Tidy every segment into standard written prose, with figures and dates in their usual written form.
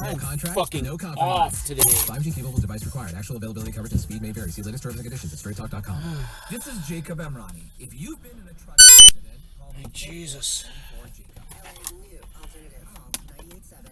No contract, fucking no compromise. off today. 5G capable device required. Actual availability, coverage, and speed may vary. See latest terms and conditions at straighttalk.com. This is Jacob Emrani. If you've been in a truck accident, call me Jesus. for Jacob. LA's new alternative home, 98.7.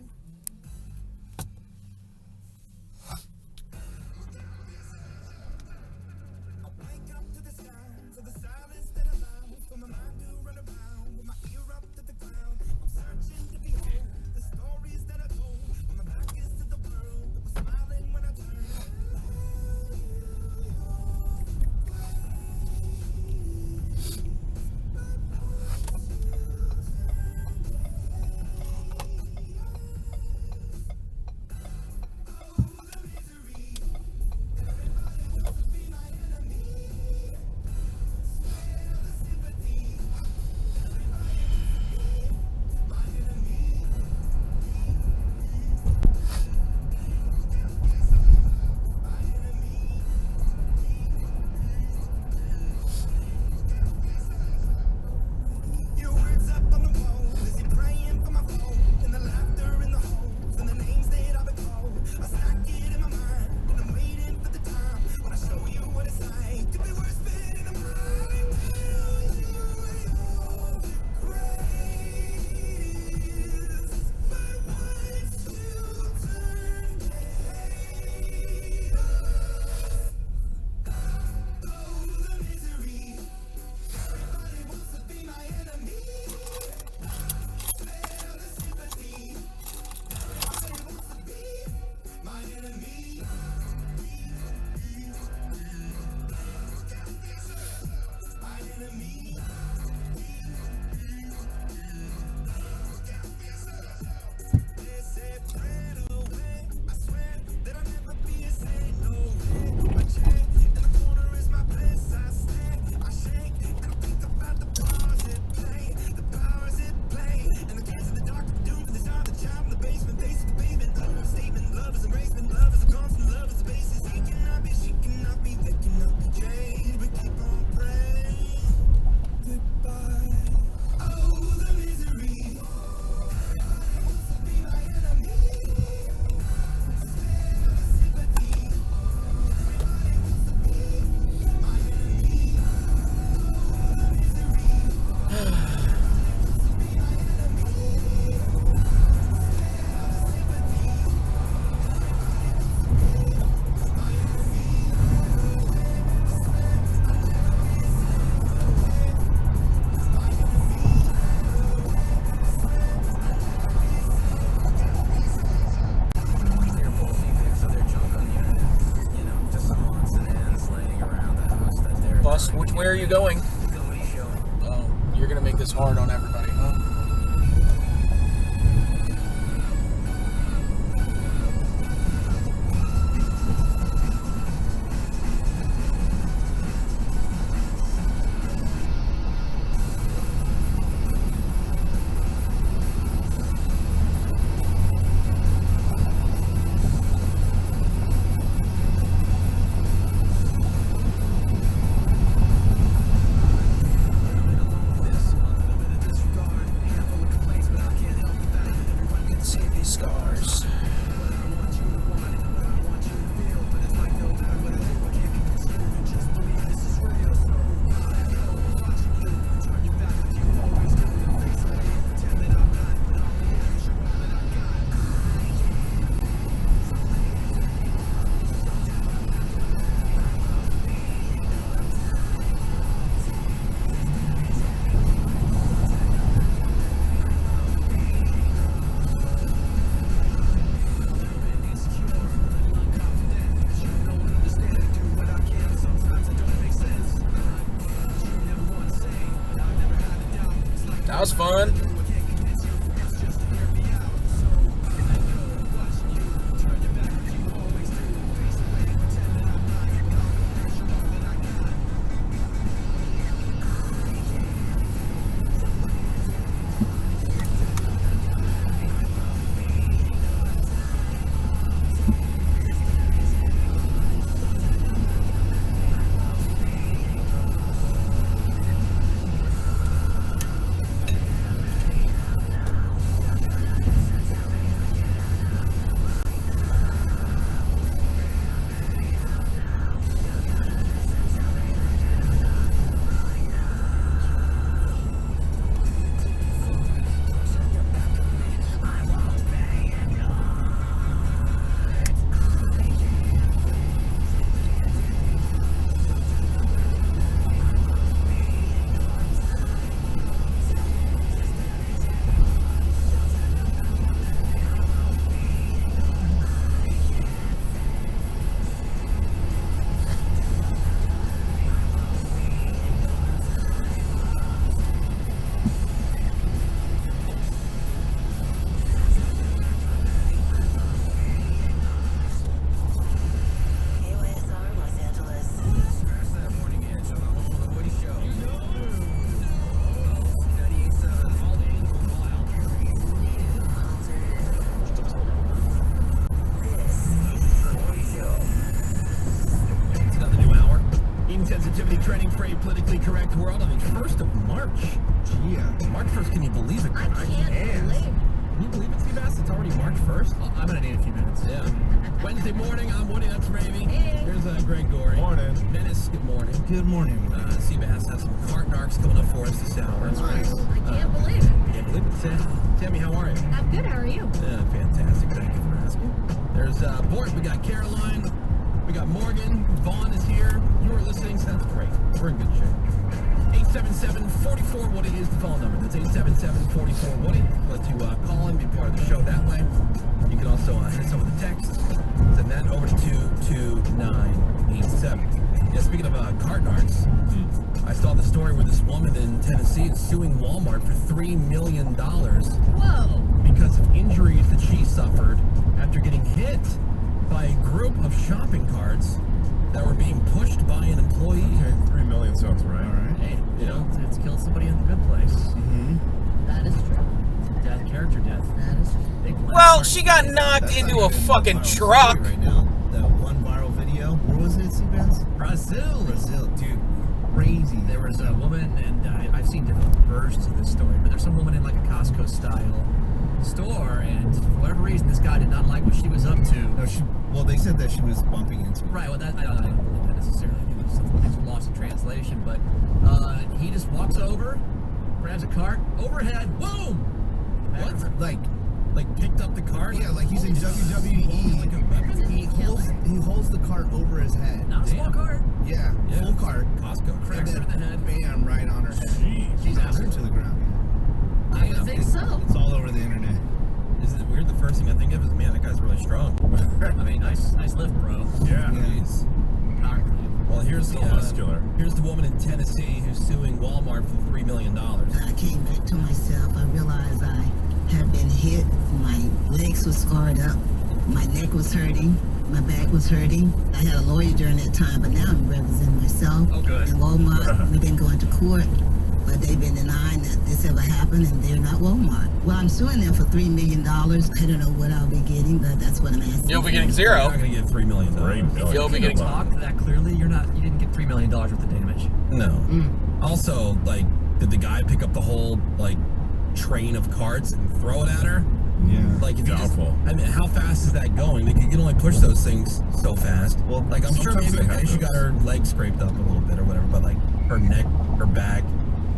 Which way are you going? Oh, you're gonna make this hard on everybody, huh? back to world on the 1st of March. Yeah. March 1st, can you believe it? I can't believe. Can you believe it, Seabass? It's already March 1st? Well, I'm gonna need a few minutes. Yeah. Wednesday morning, I'm Woody, that's Ravy. Hey. Here's Greg Gorey. Morning. Dennis, good morning. Good morning. Seabass has some cart narcs coming up for us this hour. That's I right. can't believe it. Can't believe it. Tammy, how are you? I'm good. How are you? Fantastic. Thank you for asking. There's Bort. We got Caroline. We got Morgan. Vaughn is here. You are listening, so that's great. We're in good shape. 877-44-WOODY is the phone number. That's 877-44-WOODY. Let you call and be part of the show that way. You can also hit us over the text. Send that over to 22987. Yeah, speaking of cart narcs, I saw the story where this woman in Tennessee is suing Walmart for $3 million Whoa. because of injuries that she suffered after getting hit by a group of shopping carts that were being pushed by an employee. Okay, 3 million sounds right. All right. Hey, You know? it's killed somebody in the good place. That is true. Death, character death. That is true. Big black Well, mark. she got knocked That's into not a even fucking viral story truck. right now. That one viral video. Where was it, Seabass? Brazil. Brazil, dude. Crazy. There was a woman, and I've seen different versions of this story, but there's some woman in like a Costco style store, and for whatever reason, this guy did not like what she was up to. No, well, they said that she was bumping into it. Right. Well, I don't believe that necessarily. I think there's some things lost in translation, but he just walks over, grabs a cart, overhead, boom. What? Like picked up the cart? Yeah, like he's in WWE. Like a weapon? He holds the cart over his head. Not a small cart. Yeah, Yeah. full cart. Costco. Cracks her in the head. Bam, right on her head. She's Knocks out. her to the ground. I would think so. It's all over the internet. Isn't it weird? The first thing I think of is, man, that guy's really strong. I mean, nice lift, bro. Yeah. Jeez. Power clean. Well, here's the muscular. Here's the woman in Tennessee who's suing Walmart for $3 million. I came back to myself. I realized I had been hit. My legs were scarred up. My neck was hurting. My back was hurting. I had a lawyer during that time, but now I'm representing myself. Oh, good. In Walmart, we've been going to court, but they've been denying that this ever happened, and they're not Walmart. Well, I'm suing them for $3 million. I don't know what I'll be getting, but that's what I'm asking. You'll be getting You're zero. not going to get $3 million. You'll be getting Talk that clearly. You didn't get $3 million worth of damage. No. Also, like, did the guy pick up the whole, like, train of carts and throw it at her? Yeah. Like, if you just, Doubtful. I mean, how fast is that going? Like, you can only push those things so fast. Well, like, I'm sure sometimes maybe they have she those. got her leg scraped up a little bit or whatever, but, like, her neck, her back.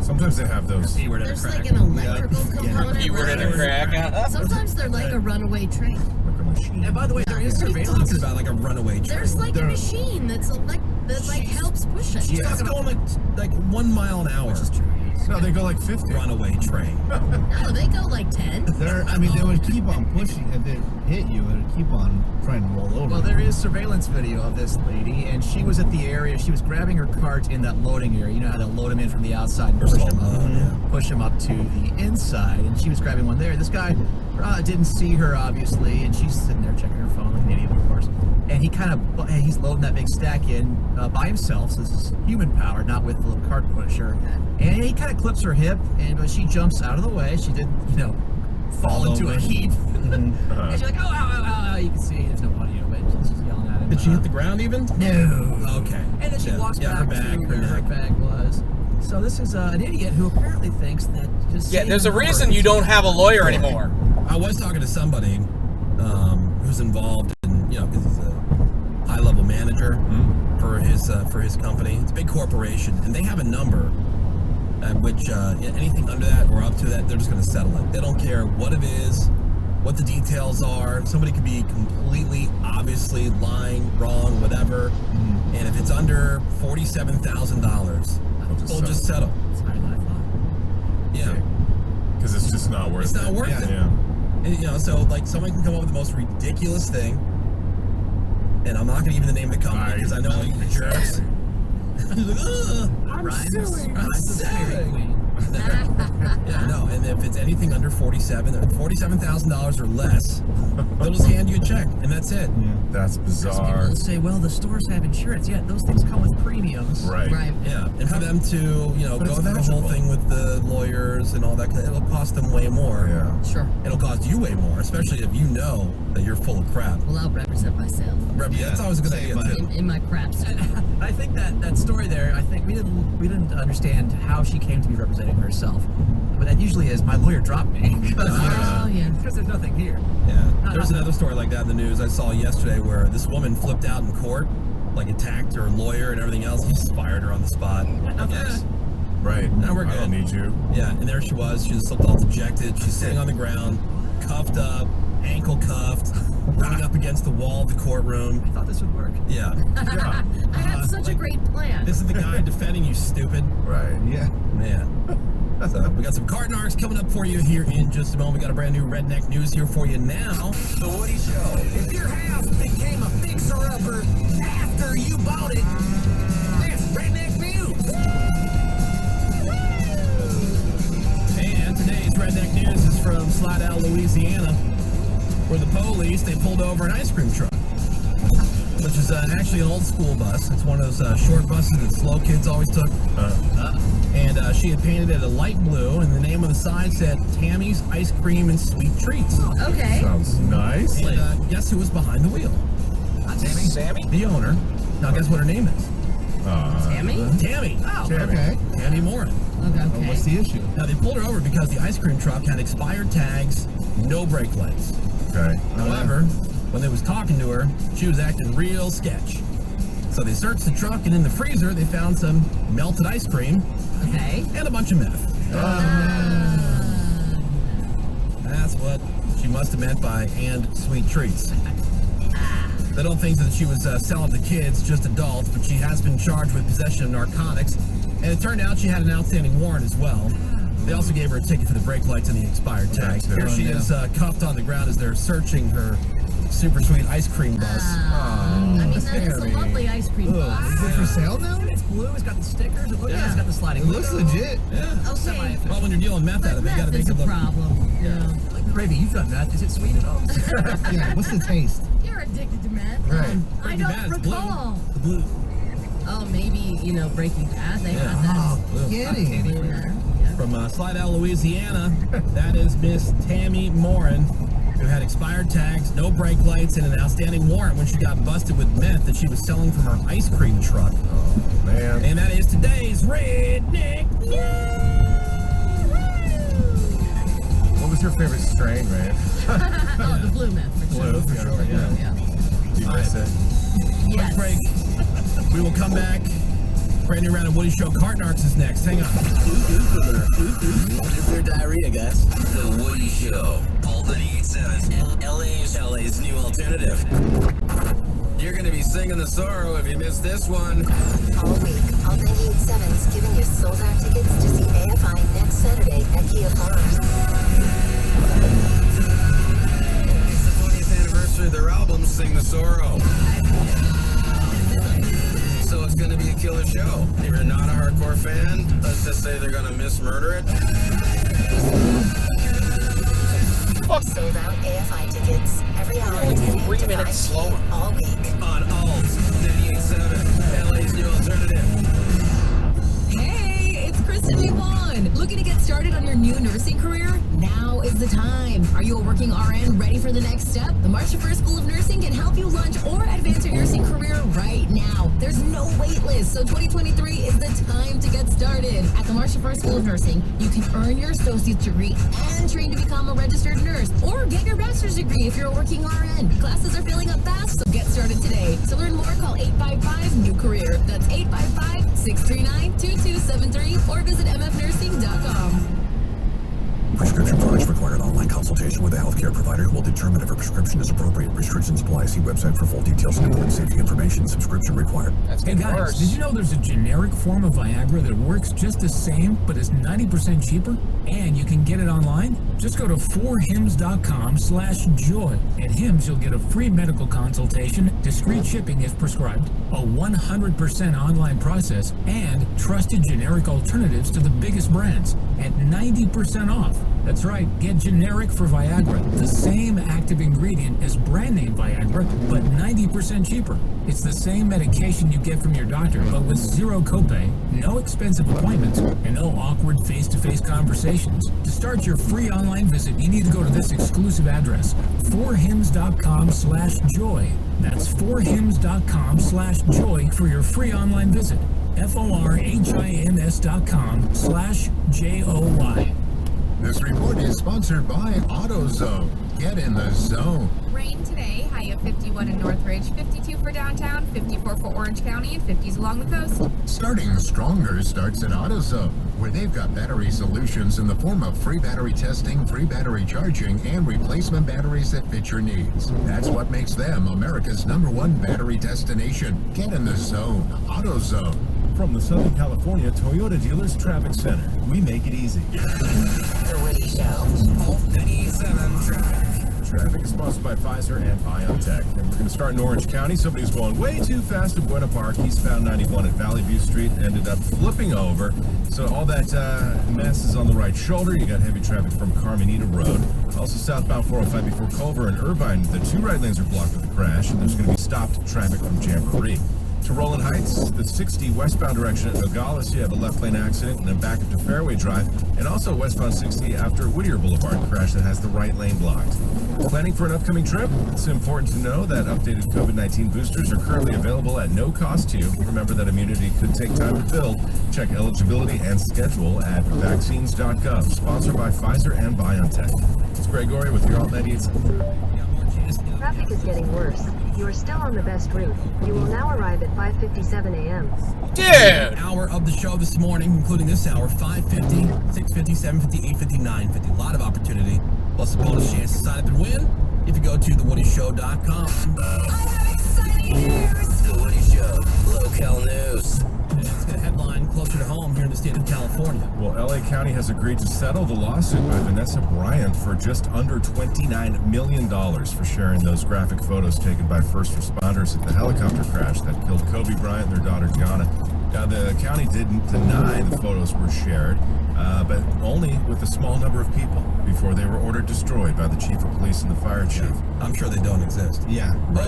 Sometimes they have those. Keyword There's crack. like an electrical Yeah. component. Keyword in a right? crack. Sometimes they're like a runaway train. Like a machine. And by the way, there is What are you surveillance. talking about, like a runaway train? There's like a They're- machine that helps push it. Yeah, it's going like 1 mile an hour. Which is true. No, they go like 50. Runaway train. No, they go like 10. They would keep on pushing. If it hit you, it would keep on trying to roll over. Well, there is surveillance video of this lady, and she was at the area. She was grabbing her cart in that loading area. You know how to load them in from the outside and push them up to the inside. And she was grabbing one there. This guy didn't see her, obviously, and she's sitting there checking her phone like an idiot, of course. And he's loading that big stack in by himself. So this is human powered, not with the little cart pusher. And he kind of clips her hip, but she jumps out of the way. She did, fall into a heap. And she's like, oh, ow, ow, ow. You can see there's no audio, but she's yelling at him. Did she hit the ground even? No. Okay. And then she walks back her to back, where her bag was. So this is an idiot who apparently thinks that just Yeah, saying there's a the number reason is- you don't have a lawyer anymore. I was talking to somebody who's involved in, because he's a high-level manager for his company. It's a big corporation, and they have a number at which anything under that or up to that, they're just going to settle it. They don't care what it is, what the details are. Somebody could be completely, obviously lying, wrong, whatever. And if it's under $47,000, they'll just settle. It's higher than I thought. Yeah. Because it's just not worth it. It's not worth it. Yeah. And, so like someone can come up with the most ridiculous thing, and I'm not going to give you the name of the company because I know all you jerks. Ryan's I'm the Dairy suing. Queen. Yeah, no, and if it's anything under $47,000 or less, they'll just hand you a check, and that's it. That's bizarre. People say, well, the stores have insurance. Yeah, those things come with premiums. Right. Right. Yeah, and for them to, But go it's through the whole magical. thing with the lawyers and all that, it'll cost them way more. Yeah. Sure. It'll cost you way more, especially if you know that you're full of crap. Well, I'll represent myself That's always a good idea too. in my crap suit. I think that story there. I think we didn't understand how she came to be representing herself, but that usually is my lawyer dropped me Oh, yeah. because there's nothing here. Yeah, there's another story like that in the news I saw yesterday where this woman flipped out in court, like attacked her lawyer and everything else. He just fired her on the spot. Yes. Right. Now we're I don't good. need you. Yeah, and there she was. She just looked all dejected. She's sitting on the ground, cuffed up, ankle cuffed, running up against the wall of the courtroom. I thought this would work. Yeah. I had such a great plan. This is the guy defending you, stupid. Right. Yeah. Man. So we got some cart narcs coming up for you here in just a moment. We got a brand new redneck news here for you now. The Woody Show. If your house became a fixer-upper after you bought it, that's redneck news. And today's redneck news is from Slidell, Louisiana, where the police, they pulled over an ice cream truck, which is actually an old school bus. It's one of those short buses that slow kids always took. And she had painted it a light blue, and the name on the side said Tammy's Ice Cream and Sweet Treats. Okay. Sounds nice. And guess who was behind the wheel? Tammy. Sammy? The owner. Now guess what her name is? Tammy? Tammy. Oh, Okay. Tammy Morin. okay. What's the issue? Now they pulled her over because the ice cream truck had expired tags, no brake lights. Okay. However, when they was talking to her, she was acting real sketch. So they searched the truck, and in the freezer, they found some melted ice cream Okay. and a bunch of meth. That's what she must have meant by "and sweet treats." They don't think that she was selling to kids, just adults, but she has been charged with possession of narcotics. And it turned out she had an outstanding warrant as well. They also gave her a ticket for the brake lights and the expired tag. Here she is cuffed on the ground as they're searching her super sweet ice cream bus. I mean, that is a Tammy. lovely ice cream bus. Is it for sale now? It's blue. It's got the stickers. It looks Yeah. it's got the sliding. It looks window. legit. Yeah. Okay. Well, when you're dealing meth out But of it, you gotta meth make is a it look. problem. Yeah. Like, Ravi, you've done that. Is it sweet at all? Yeah. What's the taste? You're addicted to meth. Right. I Breaking Bad, don't it's blue. recall. The blue. Oh, maybe, Breaking Bad. They Yeah. had that. Oh, kidding. in there. Yeah. From Slidell, Louisiana, that is Miss Tammy Morin, who had expired tags, no brake lights, and an outstanding warrant when she got busted with meth that she was selling from her ice cream truck. Oh, man. And that is today's Redneck What was your favorite strain, Rand? Oh, the blue meth for sure. Blue, for sure, yeah. Yeah. You miss it. Quick Yes. break. We will come back. Brand new round of Woody Show. Cart Narcs is next. Hang on. What is their diarrhea, guys? The Woody Show. Paul 98.7. LA's new alternative. You're going to be singing the sorrow if you miss this one. All week, All 98.7's giving you sold-out tickets to see AFI next Saturday at Kia Farms. It's the 20th anniversary of their album, Sing the Sorrow. So it's going to be a killer show. If you're not a hardcore fan, let's just say they're going to mismurder it. Sold out AFI tickets every hour, 10 a.m. 3 to 5 minutes slower. p.m. all week. On Alt 98.7, LA's new alternative. Hey, it's Kristen Vaughn. Looking to get started on your new nursing career? Now is the time. Are you a working RN ready for the next step? The Marcia First School of Nursing can help you launch or advance your nursing career right now. There's no wait list, so 2023 is the time to get started. At the Marcia First School of Nursing, you can earn your associate's degree and train to become a registered nurse, or get your bachelor's degree if you're a working RN. Classes are filling up fast, so get started today. To learn more, call 855-NEW-CAREER. That's 855-639-2273, or visit mfnursing.com. Prescription products require an online consultation with a healthcare provider who will determine if a prescription is appropriate. Restrictions apply. See website for full details and important safety information. Subscription required. That's Hey getting guys, worse. did you know there's a generic form of Viagra that works just the same, but is 90% cheaper? And you can get it online? Just go to 4hims.com/joy. At Hims, you'll get a free medical consultation, discreet shipping if prescribed, a 100% online process, and trusted generic alternatives to the biggest brands at 90% off. That's right, get generic for Viagra. The same active ingredient as brand name Viagra, but 90% cheaper. It's the same medication you get from your doctor, but with zero copay, no expensive appointments, and no awkward face-to-face conversations. To start your free online visit, you need to go to this exclusive address, forhims.com/joy. That's forhims.com/joy for your free online visit. forhins.com/JOY. This report is sponsored by AutoZone. Get in the zone. Rain today, high of 51 in Northridge, 52 for downtown, 54 for Orange County, and 50s along the coast. Starting stronger starts at AutoZone, where they've got battery solutions in the form of free battery testing, free battery charging, and replacement batteries that fit your needs. That's what makes them America's #1 battery destination. Get in the zone. AutoZone. From the Southern California Toyota Dealers Traffic Center, we make it easy. The Woody Show. Alt 97 traffic. Traffic is sponsored by Pfizer and BioNTech. And we're going to start in Orange County. Somebody's going way too fast to Buena Park. Eastbound 91 at Valley View Street ended up flipping over. So all that mess is on the right shoulder. You got heavy traffic from Carmenita Road. Also southbound 405 before Culver and Irvine. The two right lanes are blocked with a crash. And there's going to be stopped traffic from Jamboree. To Roland Heights, the 60 westbound direction at Nogales, you have a left lane accident and then back up to Fairway Drive, and also westbound 60 after Whittier Boulevard crash that has the right lane blocked. Planning for an upcoming trip? It's important to know that updated COVID-19 boosters are currently available at no cost to you. Remember that immunity could take time to build. Check eligibility and schedule at vaccines.gov. Sponsored by Pfizer and BioNTech. It's Gregory with your Alt 98. Traffic is getting worse. You are still on the best route. You will now arrive at 5:57 a.m. An hour of the show this morning, including this hour, 5:50, 6:50, 7:50, 8:50, 9:50. A lot of opportunity, plus a bonus chance to sign up and win if you go to thewoodyshow.com. I have exciting news! The Woody Show. Local news. It's got a headline closer to home here in the state of California. Well, LA County has agreed to settle the lawsuit by Vanessa Bryant for just under $29 million for sharing those graphic photos taken by first responders at the helicopter crash that killed Kobe Bryant and their daughter Gianna. Now, the county didn't deny the photos were shared, but only with a small number of people before they were ordered destroyed by the chief of police and the fire chief. I'm sure they don't exist. Yeah, right.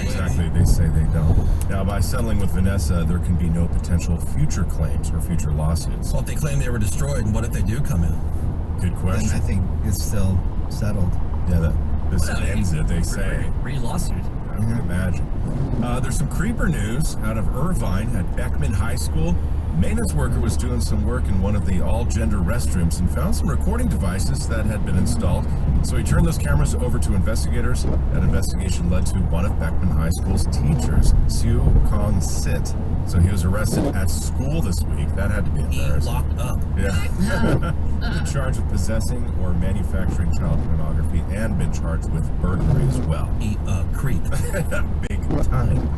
Exactly. They say they don't. Now, by settling with Vanessa, there can be no potential future claims or future lawsuits. Well, if they claim they were destroyed, what if they do come in? Good question. Then I think it's still settled. Yeah, this ends it, they say. Re-lawsuit. I can imagine. There's some creeper news out of Irvine at Beckman High School. A maintenance worker was doing some work in one of the all-gender restrooms and found some recording devices that had been installed. So he turned those cameras over to investigators. That investigation led to one of Beckman High School's teachers, Sue Kong Sit. So he was arrested at school this week. That had to be embarrassing. Locked up. Yeah. Been charged with possessing or manufacturing child pornography and been charged with burglary as well. Creep. Big time.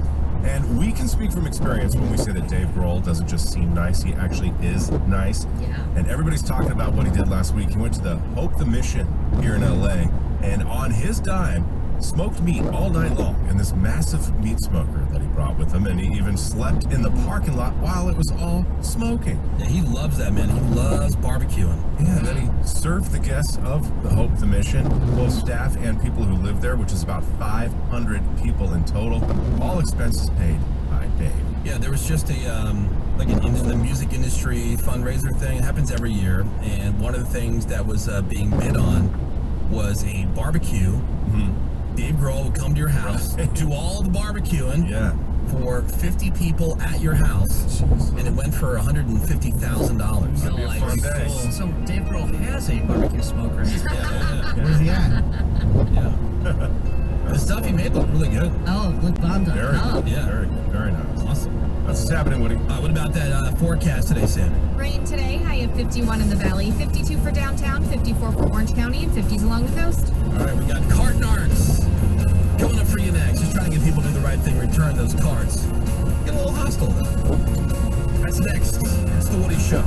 And we can speak from experience when we say that Dave Grohl doesn't just seem nice, he actually is nice. Yeah. And everybody's talking about what he did last week. He went to the Hope the Mission here in LA, and on his dime, smoked meat all night long in this massive meat smoker that he brought with him, and he even slept in the parking lot while it was all smoking. Yeah, he loves that, man. He loves barbecuing. Yeah, then he served the guests of the Hope the Mission, both staff and people who live there, which is about 500 people in total, all expenses paid by Dave. Yeah, there was just a the music industry fundraiser thing. It happens every year, and one of the things that was being bid on was a barbecue. Mm-hmm. Dave Grohl would come to your house, do all the barbecuing for 50 people at your house, and it went for $150,000. It'd be a fun day. So Dave Grohl has a barbecue smoker. Where's he at? Yeah. The stuff he made looked really good. Oh, look bombed up. Very good. Yeah. Very good. Very nice. Awesome. What's happening, Woody? What about that forecast today, Sam? Rain today, high of 51 in the valley, 52 for downtown, 54 for Orange County, and 50s along the coast. All right, we got card nards coming up for you next. Just trying to get people to do the right thing, return those cards. Get a little hostile, though. That's next. It's The Woody Show.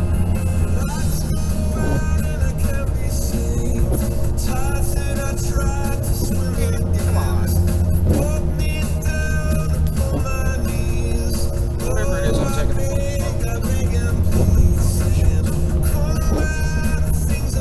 Come on. Whatever it is, I'm taking it. Things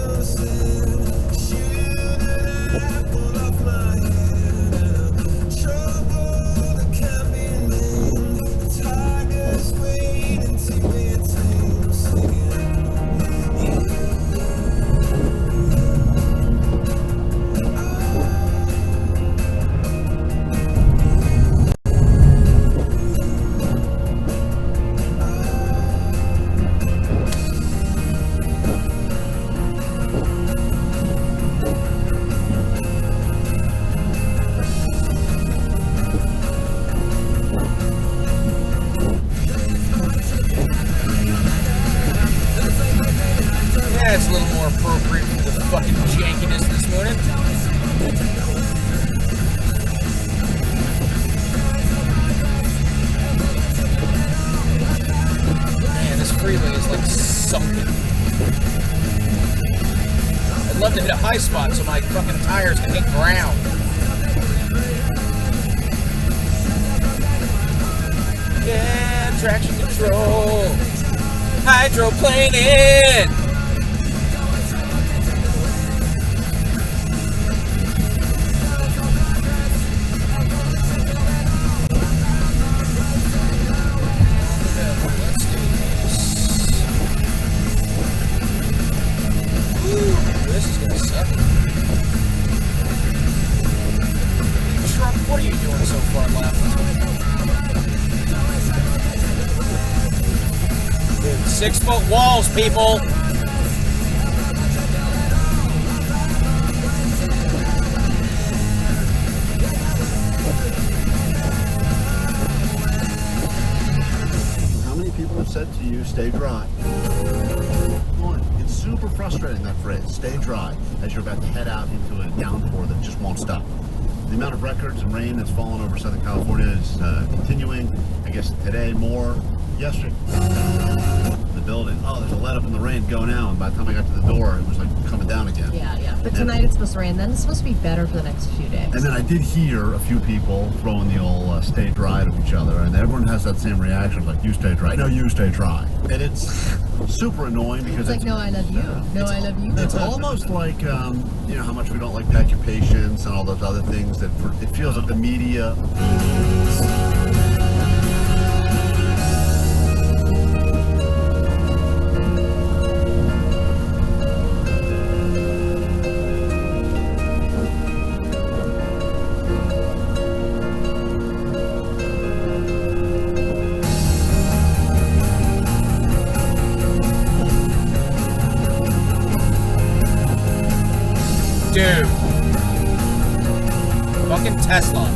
spot so my fucking tires can hit ground. Yeah, traction control. Hydroplaning. This is gonna suck. Trump, what are you doing so far left? Dude, 6-foot walls, people. How many people have said to you, stay dry? It's super frustrating, that phrase, stay dry, as you're about to head out into a downpour that just won't stop. The amount of records and rain that's fallen over Southern California is continuing. I guess today more. Yesterday, the building. Oh, there's a let up in the rain. Go now. And by the time I got to the door, it was like coming down again. Yeah. But tonight it's supposed to rain. Then it's supposed to be better for the next few days. And then I did hear a few people throwing the old stay dry to each other, and everyone has that same reaction, like, you stay dry. No, you stay dry. And it's super annoying because it's like, no, I love you. No, I love you. It's almost like, you know, how much we don't like Pack Your Patience and all those other things that it feels like the media. Dude. Fucking Tesla.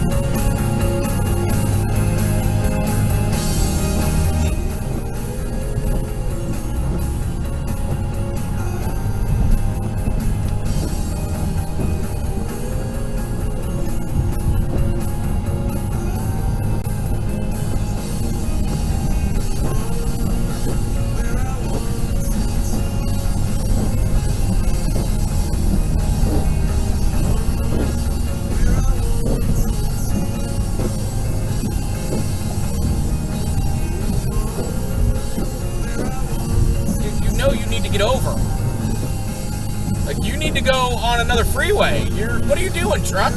Get over. Like, you need to go on another freeway. What are you doing, truck?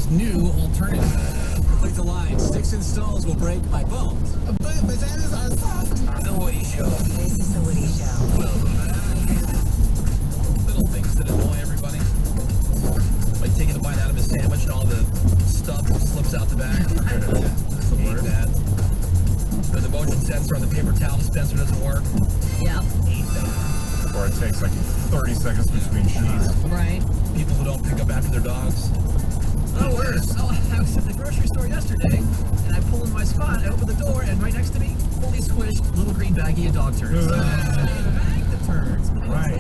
New alternative. Complete the line. 6 installs will break my bones. But that is our soft. The Woody Show. This is the Woody Show. Little things that annoy everybody. Like taking a bite out of a sandwich and all the stuff slips out the back. Hate that. Or the motion sensor on the paper towel dispenser doesn't work. Yep. Hate that. Or it takes like 30 seconds between sheets. Right. People who don't pick up after their dogs. Oh, worse. Oh, I was at the grocery store yesterday, and I pull in my spot, I open the door, and right next to me, fully squished, little green baggie of dog turds. So, bag the turds. Right.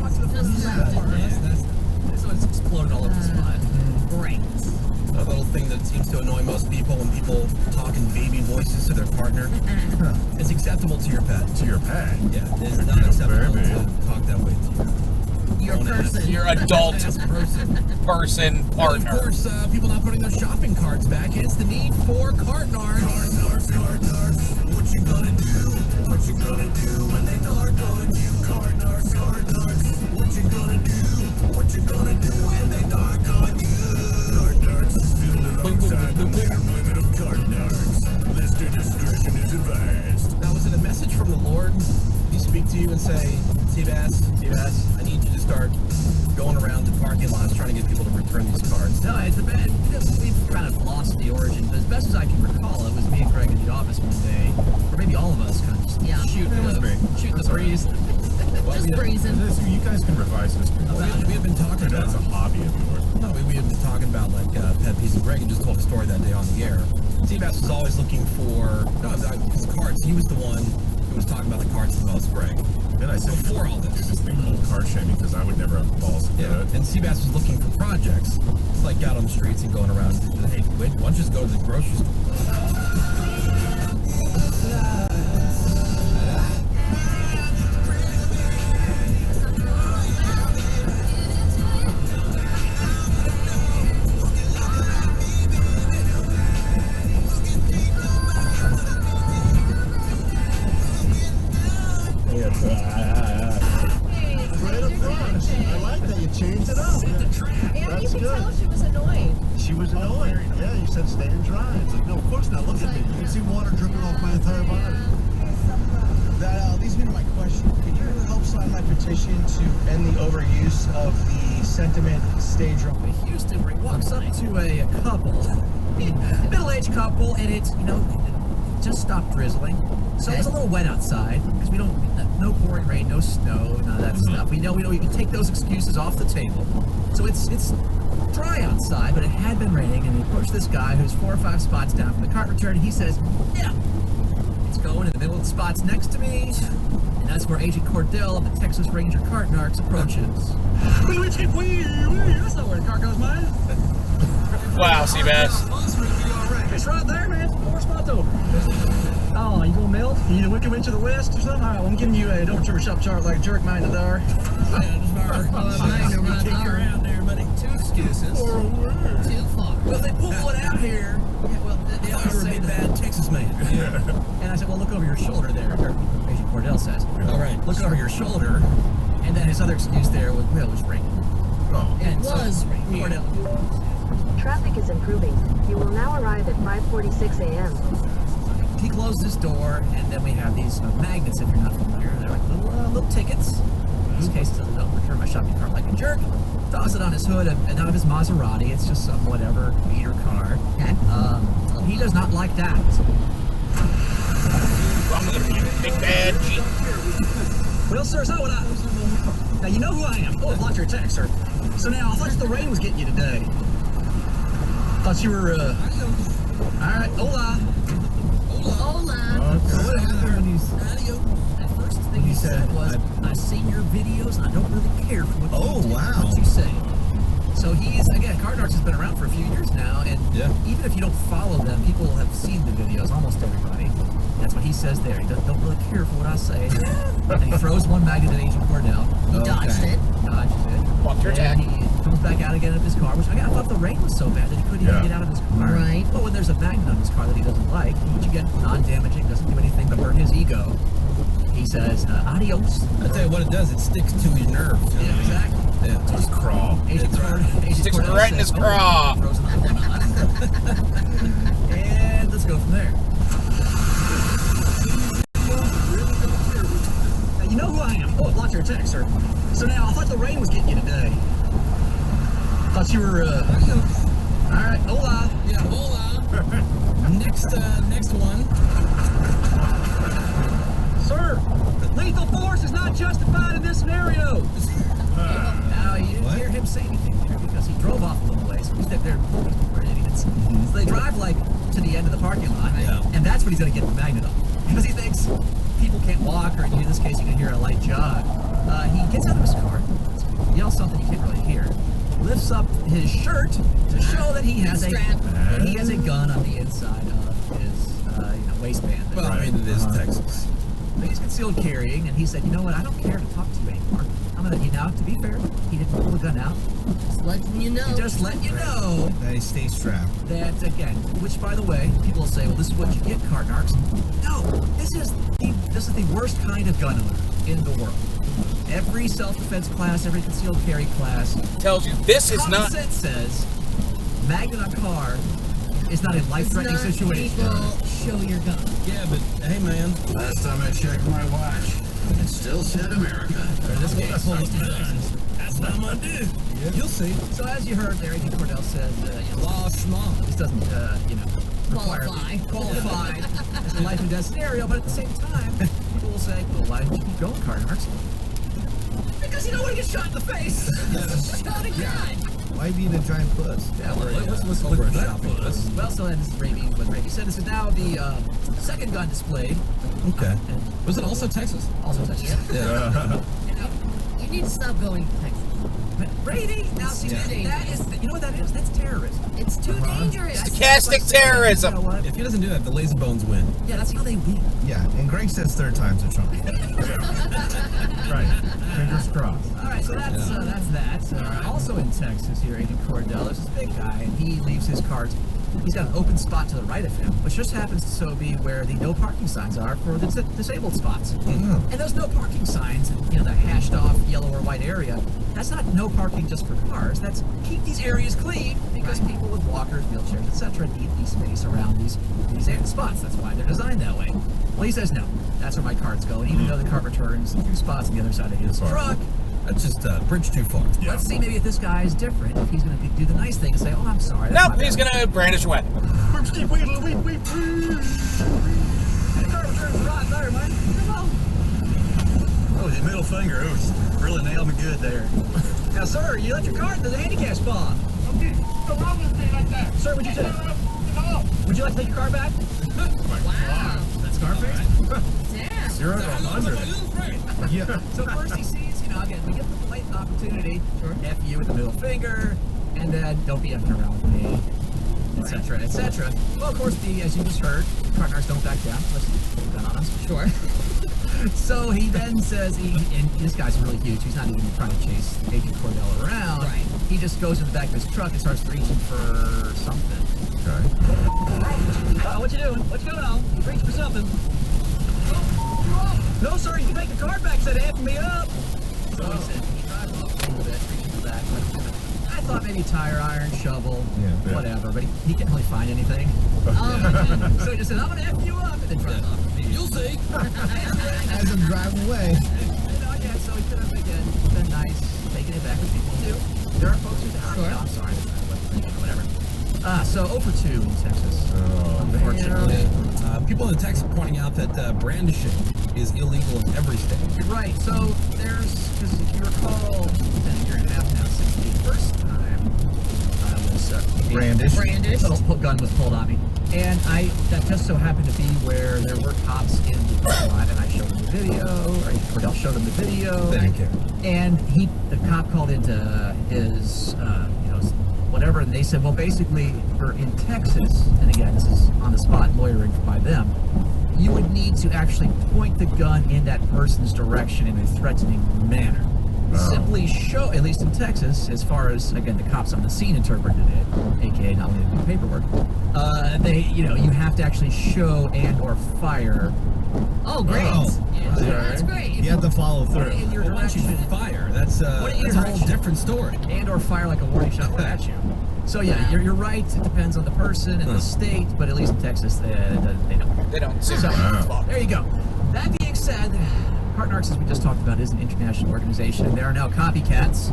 So it's exploded all over the spot. Great. A little thing that seems to annoy most people when people talk in baby voices to their partner. It's acceptable to your pet. To your pet? Yeah, it's not acceptable to talk that way to your person. Your adult person partner. Of course, people not putting their shopping carts back. It's the need for cart nards. What you gonna do? What you gonna do when they narc on you? Cart nards. What you gonna do? What you gonna do when they narc on you? Cart nards. Still alongside the women of cart nards. Listener discretion is advised. Now, was it a message from the Lord? He speak to you and say, T-Bass, I need you to start going around to parking lots trying to get people to return these cards. No, it's a bad. We've kind of lost the origin, but as best as I can recall, it was me and Greg in the office one day, or maybe all of us kind of just shooting the breeze. Was Just brazen. You guys can revise this. We had been talking about that's a hobby of yours. No, we had been talking about like pet peeves, and Greg had just told a story that day on the air. Seabass was always looking for his carts. He was the one who was talking about the carts the most, Greg. Then I said, before all this, this thing called car shaming because I would never have balls to do it. And Seabass was looking for projects, like out on the streets and going around. Hey, why don't you just go to the grocery store? I like that you changed it up. And That's you could good. tell she was annoyed. She was annoyed. Yeah, you said stay and dry. It's like, no, of course not. Look at me. You can see water dripping off my entire body. That leads me to my question. Could you help sign my petition to end the overuse of the sentiment stage run? Houston, where he walks up to a couple, middle-aged couple, and it's, it just stopped drizzling. So it was a little wet outside, because we don't, no pouring rain, no snow, none of that stuff. We know you can take those excuses off the table. So it's dry outside, but it had been raining, and we approached this guy who's 4 or 5 spots down from the cart return, and he says, yeah, it's going in the middle of the spots next to me, and that's where Agent Cordell of the Texas Ranger Cart Narcs approaches. That's not where the car goes, man. Wow, Seabass. It's right there, man. 4 spots over. Oh, you gonna melt? You need a wicked witch to the west or something? All right, well, I'm giving you a don't trip shop chart like a jerk mine the door. Two excuses. Too far. Well, they pull one out here. They always say bad Texas man. And I said, well, look over your shoulder there. Or Agent Cordell says. All right. Look over your shoulder. And then his other excuse there was, well, it was raining. Oh. And It was raining. Cordell. Traffic is improving. You will now arrive at 5:46 a.m. He closed his door, and then we have these magnets, if you're not familiar. They're like little tickets. In this case, don't return my shopping cart like a jerk. Toss it on his hood and out of his Maserati. It's just some whatever beater car. He does not like that. I'm gonna be a big bad Jeep. Well, sir, so now you know who I am. Oh, I blocked your text, sir. So now, I thought the rain was getting you today. Thought you were, alright, hola. Hola. So what happened when the first thing he said was, I've seen your videos and I don't really care for what you say. So he's, again, Cart Narcs has been around for a few years now, and even if you don't follow them, people have seen the videos, almost everybody. That's what he says there. He don't really care for what I say. And he throws one magnet at Agent Cordell. He dodged it. Walked your And he comes back out again of his car, which I thought the rain was so bad that he couldn't even get out of his car. Right. But when there's a magnet on his car that he doesn't like, which again, non-damaging, doesn't do anything but hurt his ego, he says, adios. I tell you what it does, it sticks to his nerves. Yeah, exactly. Yeah. To his craw. Sticks right in his craw. And let's go from there. Now, you know who I am. Oh, I blocked your text, sir. So now, I thought the rain was getting you today. Thought you were, alright, hola. Yeah, hola. Next one. Sir, lethal force is not justified in this scenario. Now, you didn't hear him say anything there because he drove off a little ways. So he's there. We're idiots. So they drive like to the end of the parking lot, and that's when he's going to get the magnet off because he thinks people can't walk, or in this case, you can hear a light jog. He gets out of his car, yells something you can't really hear, lifts up his shirt to show that he has a gun on the inside of his waistband. Well, I mean, it is Texas. But he's concealed carrying, and he said, you know what, I don't care to talk to you anymore. I'm going to, now, to be fair, he didn't pull the gun out. Just letting you know. Just letting you know. That he stays strapped. That, again, which, by the way, people will say, well, this is what you get, Cart Narcs. No, this is the worst kind of gun owner in the world. Every self-defense class, every concealed carry class tells you this is not. Common sense says magnet on car is not a life-threatening situation. Show your gun. Yeah, but hey, man. Last time I checked my watch, it still said America. In this case, that's what I'm gonna do. Yeah. You'll see. So as you heard there, Agent Cordell says, law of small. This doesn't, qualify as a life and death scenario, but at the same time, people will say, well, why don't you keep going, Cart Narcs? Because you don't want to get shot in the face. Shot again. Why being a giant puss? Yeah, well, what's over with a that shopping puss? Well, so this is Raby. What Raby said. This is now the second gun displayed. Okay. Was it also Texas? Also Texas. Yeah. You need to stop going to Texas. But Brady, now see, that is, you know what that is? That's terrorism. It's too dangerous. Stochastic terrorism. You know what? If he doesn't do that, the lazy bones win. Yeah, that's how they win. Yeah, and Greg says third time's a charm. Right. Fingers crossed. All right, so that's that. Also in Texas here, Agent Cordell, there's this big guy, and he leaves his cart. He's got an open spot to the right of him, which just happens to so be where the no parking signs are for the disabled spots. Mm-hmm. And those no parking signs, that hashed off yellow or white area, that's not no parking just for cars. That's keep these areas clean because people with walkers, wheelchairs, etc. need the space around these spots. That's why they're designed that way. Well, he says no. That's where my cart's going, even though the cart returns 2 spots on the other side of his truck. That's just a bridge too far. Yeah. Let's see maybe if this guy is different. If he's going to do the nice thing and say, "Oh, I'm sorry." Nope, he's going to brandish a weapon. Whipsty wheedle weep weep. And the car returns right there, man. Come on. Oh, his middle finger. It was really nailed me good there. Now, sir, you left your car at the handicap spot. Okay, what's wrong with me like that? Sir, would you like to take your car back? Wow. That's Scarface? Damn. 0 to 100. Yeah. So first he sees, again, we give the polite opportunity. Sure. F you with the middle finger, and then don't be effing around with me, etc., etc. Well, of course, as you just heard, partners don't back down. Let's put a gun on us. Sure. So he then says, and this guy's really huge. He's not even trying to chase Agent Cordell around. Right. He just goes in the back of his truck and starts reaching for something. Okay. What you doing? What's going on? You reaching for something? No, sir, you can take the car back. Said effing me up. So he said, he drives off a little bit, reaching for that. I thought maybe tire iron, shovel, whatever, but he can't really find anything. So he just said, "I'm going to F you up," and then drives off. You'll see. As I'm driving away. So he could have, again, been nice, taking it back, which people do. There are folks who say, "Oh, no, I'm sorry, whatever." So 0 for 2 in Texas, unfortunately. People in Texas pointing out that brandishing is illegal in every state. You're right. So because if you recall, been a year and a half now since the first time I was brandished. The gun was pulled on me, and that just so happened to be where there were cops in the parking lot, and I showed them the video, or Cordell showed them the video. They didn't care. And the cop called into his, whatever, and they said, well, basically, in Texas, and again, this is on the spot lawyering by them, you would need to actually point the gun in that person's direction in a threatening manner. Simply show, at least in Texas, as far as, again, the cops on the scene interpreted it, aka not only the paperwork, you have to actually show and or fire. Oh, great. That's great. You have to follow through. In your Once you direction. fire, that's a whole different story. And or fire like a warning shot right at you. So yeah, you're right. It depends on the person and the state, but at least in Texas, they don't. They don't. So there you go. That being said, Partnarks, as we just talked about, is an international organization, and there are now copycats.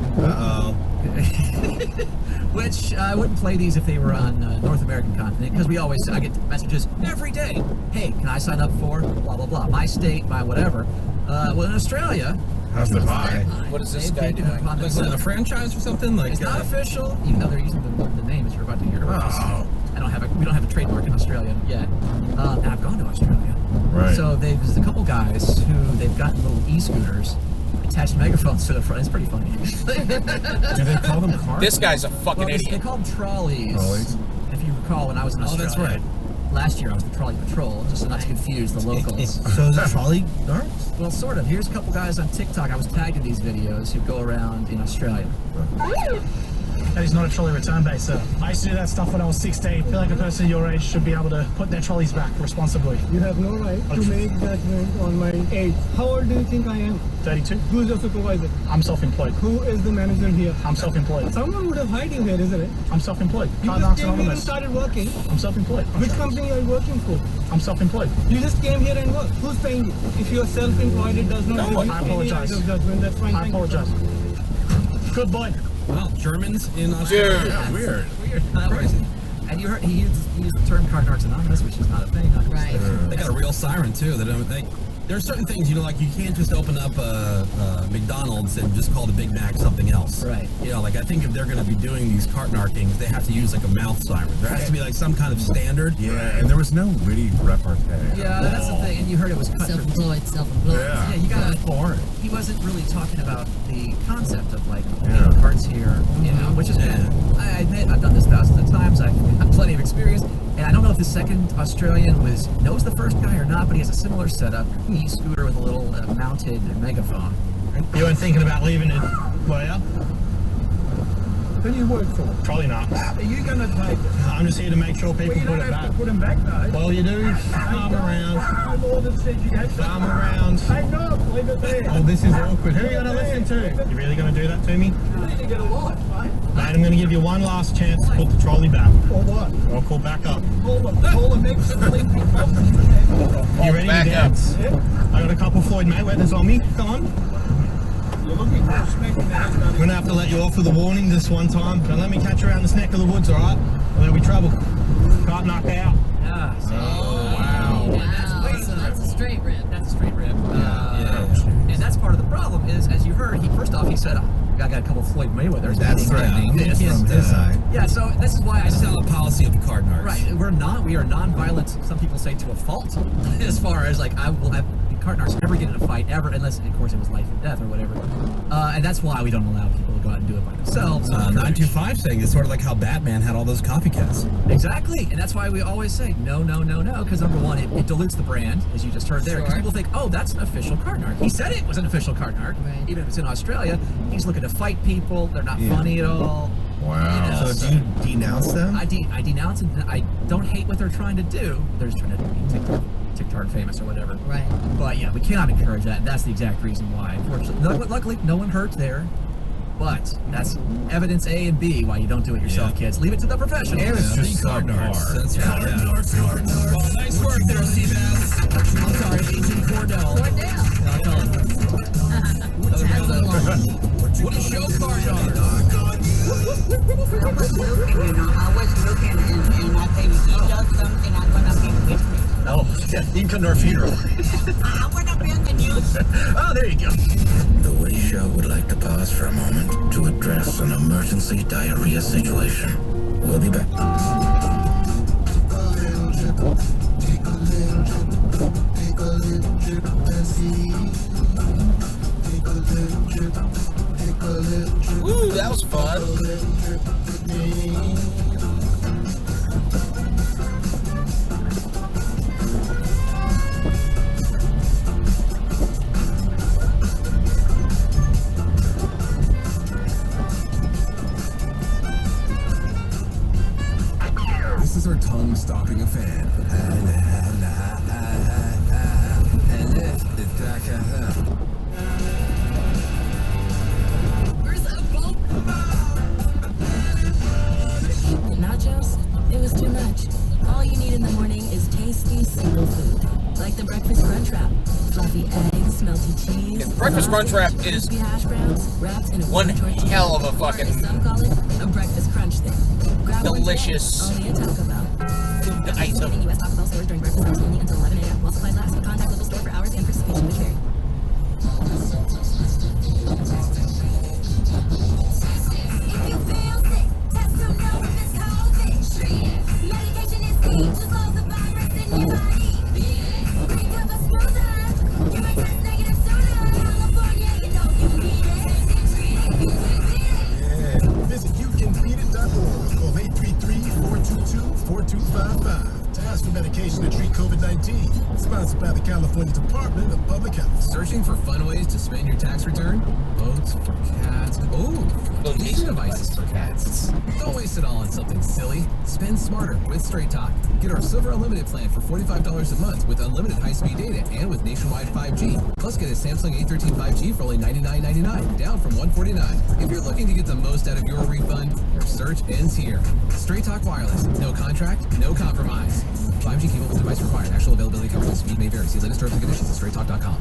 Which I wouldn't play these if they were on North American continent, because I get messages every day. Hey, can I sign up for blah blah blah? My state, my whatever. Well, in Australia. How's the vibe? What is this guy doing? Is it a franchise or something? Like It's not official, even though they're using the name as you're about to hear about. We don't have a trademark in Australia yet. And I've gone to Australia. Right. So there's a couple guys who they've gotten little e-scooters, attached megaphones to the front. It's pretty funny. Do they call them cars? This guy's a fucking They idiot. call them trolleys. Trolleys? If you recall, when I was in Australia. that's right. Last year I was the trolley patrol, just not to confuse the locals. So is it trolley guards? Well, sort of. Here's a couple guys on TikTok. I was tagged in these videos who go around in Australia. That is not a trolley return base, sir. I used to do that stuff when I was 16. I feel like a person your age should be able to put their trolleys back responsibly. You have no right to make judgment on my age. How old do you think I am? 32. Who is your supervisor? I'm self-employed. Who is the manager here? I'm self-employed. Someone would have hired you here, isn't it? I'm self-employed. You just came here and started working. I'm self-employed. Which company are you working for? I'm self-employed. You just came here and worked. Who's paying you? If you are self-employed, it does not give you I any apologize. right of judgment. That's fine. I apologize. Good boy. Well, Germans in Australia. Yeah. Weird. Crazy. And you heard he used the term Card Narcs Anonymous, which is not a thing. Right. They got a real siren too. They There's certain things, you know, like you can't just open up McDonald's and just call the Big Mac something else. Right. You know, like I think if they're going to be doing these cart narkings, they have to use like a mouth siren. There has to be like some kind of standard. Yeah, and there was no witty repartee. Yeah, that's the thing. And you heard it was cut Self-employed. Yeah, you got for it. He wasn't really talking about the concept of like carts here, you know, which is I admit I've done this thousands of times. I've had plenty of experience, and I don't know if the second Australian knows the first guy or not, but he has a similar setup. E-scooter with a little mounted megaphone. You weren't thinking about leaving it, were you? Who do you work for? Probably not. Are you going to take it? I'm just here to make sure people Well, you put don't it have back. to put them back, though. Well, you do. Farm around. I'm all that said you had to. Farm around. Hey, no, leave it there. Oh, this is awkward. Who are you going to listen to? You really going to do that to me? You need to get a life, mate. Mate, I'm going to give you one last chance to put the trolley back. Or what? Or call back up. Call them next and leave me. You ready to dance? Yeah. I got a couple Floyd Mayweathers on me. Come on. You're looking for a smack in the head, buddy. I'm going to have to let you off with a warning this one time. Don't let me catch you around this neck of the woods, all right? Or there'll be trouble. Can't knock out. Yeah. Wow. So that's a straight rip. That's a straight rip. And that's part of the problem is, as you heard, first off, he said, I got a couple Floyd Mayweathers. That's threatening from his side. Yeah, so this is why I said the policy of the cart narcs. Right, we are non-violent, some people say to a fault, as far as like, the cart narcs never get in a fight, ever, unless, of course, it was life and death or whatever. And that's why we don't allow people to go out and do it by themselves. 925 saying it's sort of like how Batman had all those copycats. Exactly, and that's why we always say no, because number one, it dilutes the brand, as you just heard there, because people think, oh, that's an official cart narc. He said it was an official cart narc, even if it's in Australia. He's looking to fight people, they're not funny at all. Wow. You know, So do you denounce them? I denounce them. I don't hate what they're trying to do. They're just trying to be TikTok famous or whatever. Right. But yeah, we cannot encourage that. That's the exact reason why. Unfortunately, luckily, no one hurt there. But that's evidence A and B why you don't do it yourself, kids. Leave it to the professionals. And it's just cart narcs. That's right. Well, nice work there, Seabass. I'm sorry, Agent Cordell. What a show card I was looking and I think he does something I'm gonna be with me. Oh, yeah, you can come to our funeral. I wanna be on the news. Oh, there you go. The Way Show would like to pause for a moment to address an emergency diarrhea situation. We'll be back. Woo, that was fun. This is our tongue stopping a fan. Nachos? It was too much. All you need in the morning is tasty, simple food. Like the breakfast crunch wrap. Fluffy eggs, melty cheese. Breakfast crunch wrap is crispy hash browns wrapped in a one tortilla. hell of a fucking Some call it a breakfast crunch thing. Grab one delicious today, only at Taco Bell. food item. In U.S. Taco Bell stores during breakfast times only until 11 a.m. While supplies last, contact local store for hours and participation may vary. Visit youcanbeatit.org. Call 833-422-4255 to ask for medication to treat COVID-19. Sponsored by the California Department of Public Health. Searching for fun ways to spend your tax return? Boats for cats. Ooh, flotation devices for cats. Don't waste it all on something silly. Spend smarter with Straight Talk. Get our Silver Unlimited plan for $45 a month with unlimited high-speed data and with nationwide 5G. Plus, get a Samsung A13 5G for only $99.99, down from $149. If you're looking to get the most out of your refund, your search ends here. Straight Talk Wireless. No contract, no compromise. 5G capable device required. Actual availability, coverage, and speed may vary. See latest terms and conditions at straighttalk.com.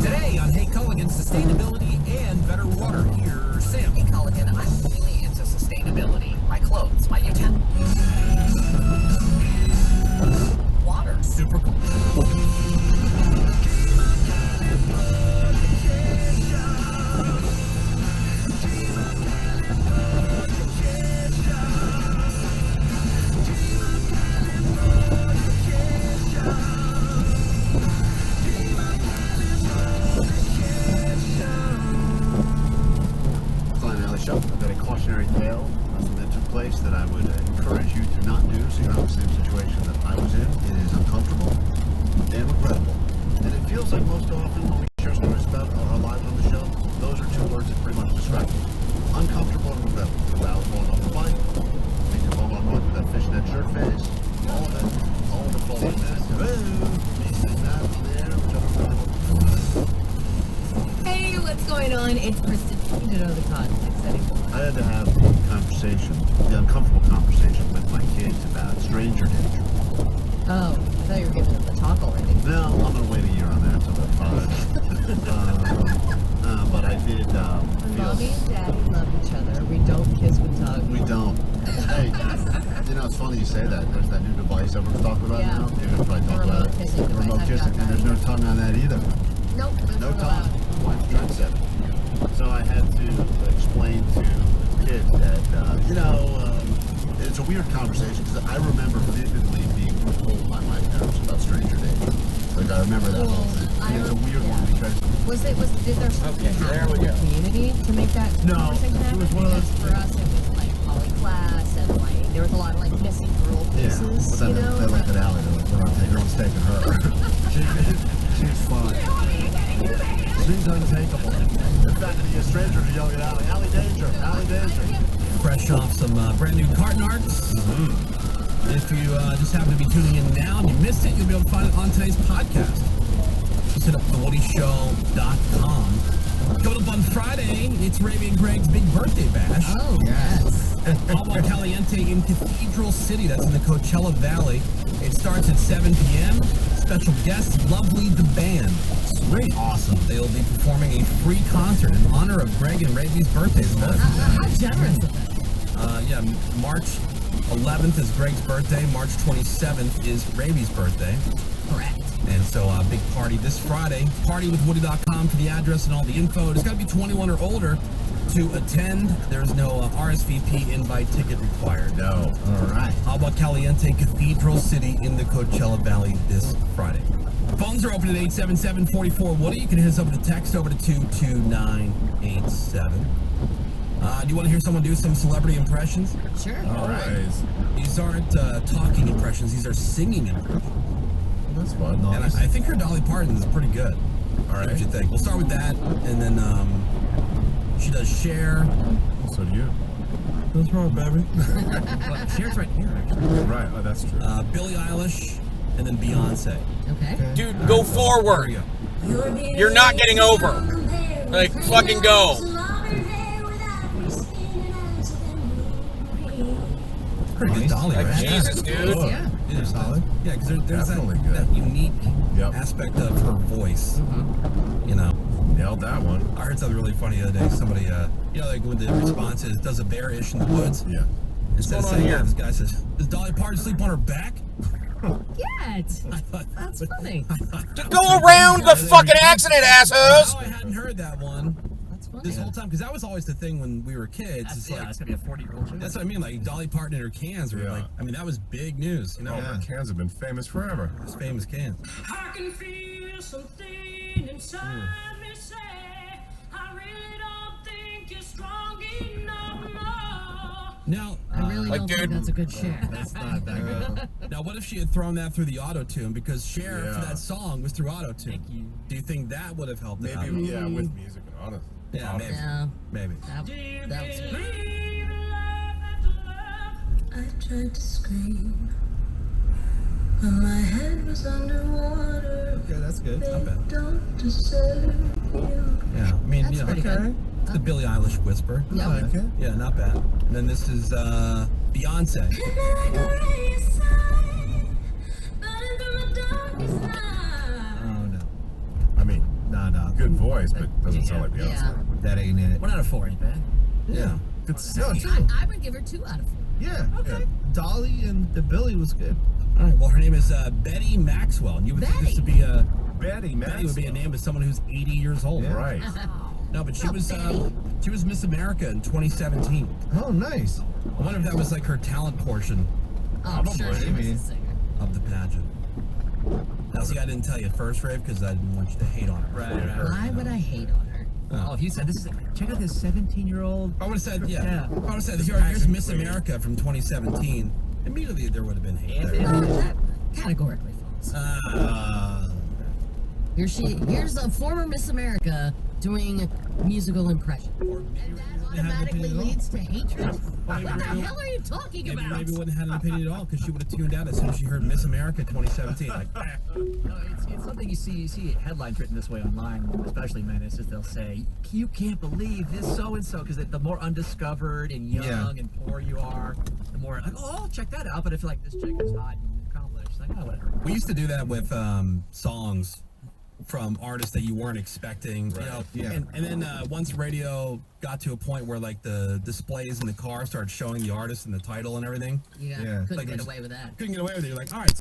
Today on Hey Culligan, sustainability and better water. Here's Sam. Hey, Culligan, I'm really into sustainability. My clothes, my utensils. Water. Super cool. feels like most often when we share stories about our lives on the show, those are two words that pretty much describe it. Uncomfortable and rebellious. The vow of falling off the bike, making a phone on with that fishnet shirt face, all of it falling in this. Hey, what's going on? It's Kristen. You don't know the context anymore. I had to have the uncomfortable conversation with my kids about stranger danger. Oh, I thought you were giving them the talk already. No, I'm going to wait a year on that until they're 5. But I did When Mommy and Daddy love each other, we don't kiss with tongue. We don't. Hey, it's funny you say that. There's that new device everyone's talking about now. You're going to probably talk about it. The remote kissing. And there's no tongue on that either. Nope. No tongue. Wife's trendsetter. So I had to explain to the kids that, it's a weird conversation because I remember vividly being told by my parents about stranger danger. Like, I remember that whole thing. And it's a weird one because... Did there something happen in the community to make that conversation happen? It was one of those... For us, it was like poly class and like, there was a lot of like missing girl cases, but then they looked at Allie, they're like, everyone's taking her. She's fine. She's untakeable. In fact, the strangers are yelling at Allie, Allie danger, Allie danger. Fresh off some brand new carton arts. If you just happen to be tuning in now and you missed it, you'll be able to find it on today's podcast. Just hit up thewoodyshow.com. Coming up on Friday, it's Ravi and Greg's big birthday bash. Oh, yes. At Agua Caliente in Cathedral City. That's in the Coachella Valley. It starts at 7 p.m. Special guest, Lovely the Band. Sweet. Awesome. They'll be performing a free concert in honor of Greg and Ravi's birthday. How generous of them. March 11th is Greg's birthday. March 27th is Ravi's birthday. Correct. And so a big party this Friday. Partywithwoody.com for the address and all the info. It's got to be 21 or older to attend. There's no RSVP invite ticket required. No. All right. Agua Caliente, Cathedral City in the Coachella Valley this Friday. Phones are open at 877-44-WOODY. You can hit us up with a text over to 22987. Do you want to hear someone do some celebrity impressions? Sure. All right. These aren't talking impressions. These are singing impressions. That's fun. And I think her Dolly Parton is pretty good. All right. What you think? We'll start with that, and then she does Cher. So do you. What's wrong, baby? Cher's right here, actually. Right. Oh, that's true. Billie Eilish, and then Beyonce. Okay. Dude, go forward. You're not getting over. Like, fucking go. Pretty good Dolly, right? Jesus, dude. Yeah. They're solid. Yeah, because there's that unique aspect of her voice. You know. Nailed that one. I heard something really funny the other day. Somebody, like when the response is, does a bear ish in the woods? Yeah. Instead of saying, this guy says, does Dolly Parton sleep on her back? Yeah, that's funny. Go around the fucking accident, assholes! Oh, I hadn't heard that one. That's funny. This whole time, because that was always the thing when we were kids. It's like, it's gonna be a 40-year-old show. That's what I mean, like Dolly Parton and her cans were like, I mean, that was big news. You know, her cans have been famous forever. Those famous cans. I can feel something inside me say, I really don't think you're strong enough, no. Now, I really don't think that's a good share. That's not that good. Now, what if she had thrown that through the auto-tune? Because Cher for that song was through auto-tune. Do you think that would have helped? Maybe, it out? yeah, with music and auto. Yeah, maybe. Yeah. Maybe. That was good. I tried to scream, but my head was underwater. Okay, that's good. Not bad. Don't deserve you. Yeah, I mean, That's pretty good. It's the Billie Eilish whisper. Yeah. Okay. Yeah, not bad. And then this is Beyonce. Oh, no. I mean, No. good voice, but doesn't sound like Beyonce. Yeah. That ain't it. 1 out of 4 ain't bad. Yeah. Good stuff. I would give her 2 out of 4. Yeah. Okay. Dolly and the Billy was good. All right. Well, her name is Betty Maxwell, and you would think this would be a Betty Betty would be a name of someone who's 80 years old. Yeah. Right. No, but she was Miss America in 2017. Oh, nice. I wonder if that was like her talent portion Oh, I'm sure she was a singer. of the pageant. Now, see, I didn't tell you at first, Rave, because I didn't want you to hate on her. Right. Why would I hate on her? Oh, if you said this is check out this 17-year-old. I would have said, yeah. Yeah. I would have said, here's Miss America from 2017. Immediately, there would have been hate there. That categorically false. Here's a former Miss America doing musical impression. And that automatically leads to hatred. What the hell are you talking about? Maybe wouldn't have had an opinion at all because she would have tuned out as soon as she heard Miss America 2017. Like, No, it's something you see headlines written this way online, especially men. It's just they'll say, "You can't believe this so and so," because the more undiscovered and young and poor you are, the more like, "Oh, I'll check that out." But if like this chick is hot and accomplished, like, oh, whatever. we used to do that with songs from artists that you weren't expecting, you know. And then once radio got to a point where like the displays in the car started showing the artist and the title and everything. Couldn't get away with that. Couldn't get away with it. You're like, all right.